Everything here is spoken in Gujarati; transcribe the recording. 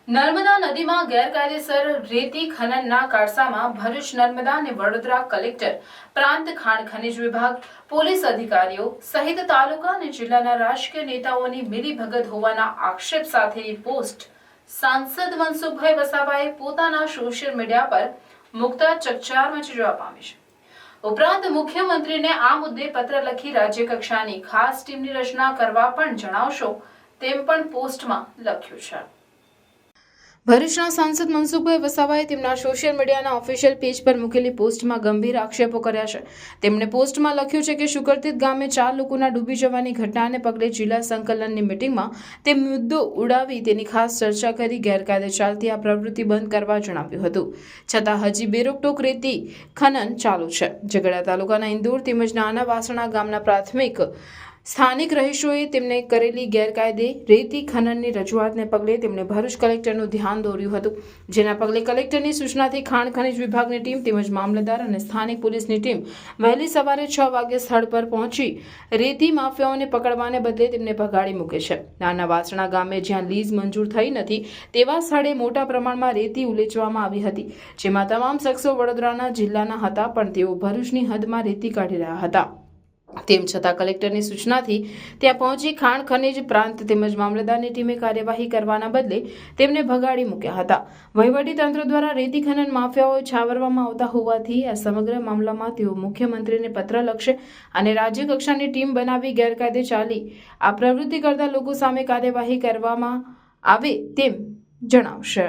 નર્મદા નદીમાં ગેરકાયદેસર રેતી ખનનના કારસામાં ભરૂચ, નર્મદા અને વડોદરા કલેક્ટર, પ્રાંત ખાણ ખનિજ વિભાગ, પોલીસ અધિકારીઓ સહિત તાલુકા અને જિલ્લાના રાજકીય નેતાઓની મિલીભગત હોવાના આક્ષેપ સાથેની પોસ્ટ સાંસદ મનસુખભાઈ વસાવાએ પોતાના સોશિયલ મીડિયા પર મૂકતા ચકચાર મચી જવા પામી છે. ઉપરાંત મુખ્યમંત્રીને આ મુદ્દે પત્ર લખી રાજ્ય કક્ષાની ખાસ ટીમની રચના કરવા પણ જણાવશો તેમ પણ પોસ્ટમાં લખ્યું છે. ભરૂચના સાંસદ મનસુખભાઈ વસાવાએ તેમના સોશિયલ મીડિયાના ઓફિશિયલ પેજ પર મૂકેલી પોસ્ટમાં ગંભીર આક્ષેપો કર્યા છે. તેમણે પોસ્ટમાં લખ્યું છે કે શુકરતીત ગામે 4 લોકોના ડૂબી જવાની ઘટનાને પગલે જિલ્લા સંકલનની મિટિંગમાં તે મુદ્દો ઉડાવી તેની ખાસ ચર્ચા કરી ગેરકાયદે ચાલતી આ પ્રવૃત્તિ બંધ કરવા જણાવ્યું હતું. છતાં હજી બેરોકટોક રેતી ખનન ચાલુ છે. ઝઘડા તાલુકાના ઇન્દોર તેમજ નાના વાસણા ગામના પ્રાથમિક સ્થાનિક રહીશોએ તેમને કરેલી ગેરકાયદે રેતી ખનનની રજૂઆતને પગલે તેમણે ભરૂચ કલેક્ટરનું ધ્યાન દોર્યું હતું. જેના પગલે કલેક્ટરની સૂચનાથી ખાણ ખનિજ વિભાગની ટીમ તેમજ મામલતદાર અને સ્થાનિક પોલીસની ટીમ વહેલી સવારે 6 વાગે સ્થળ પર પહોંચી રેતી માફિયાઓને પકડવાને બદલે તેમને ભગાડી મૂકે છે. નાના વાસણા ગામે જ્યાં લીઝ મંજૂર થઈ નથી તેવા સ્થળે મોટા પ્રમાણમાં રેતી ઉલેચવામાં આવી હતી, જેમાં તમામ શખ્સો વડોદરાના જિલ્લાના હતા, પણ તેઓ ભરૂચની હદમાં રેતી કાઢી રહ્યા હતા. તેમ છતાં કલેક્ટરની સૂચનાથી ત્યાં પહોંચી ખાણ ખનિજ પ્રાંત તેમજ મામલતદારની ટીમે કાર્યવાહી કરવાના બદલે તેમને ભગાડી મૂક્યા હતા. વહીવટી તંત્ર દ્વારા રેતી ખનન માફિયાઓ છાવરવામાં આવતા હોવાથી આ સમગ્ર મામલામાં તેઓ મુખ્યમંત્રીને પત્ર લખશે અને રાજ્ય કક્ષાની ટીમ બનાવી ગેરકાયદે ચાલી આ પ્રવૃત્તિ કરતા લોકો સામે કાર્યવાહી કરવામાં આવે તેમ જણાવશે.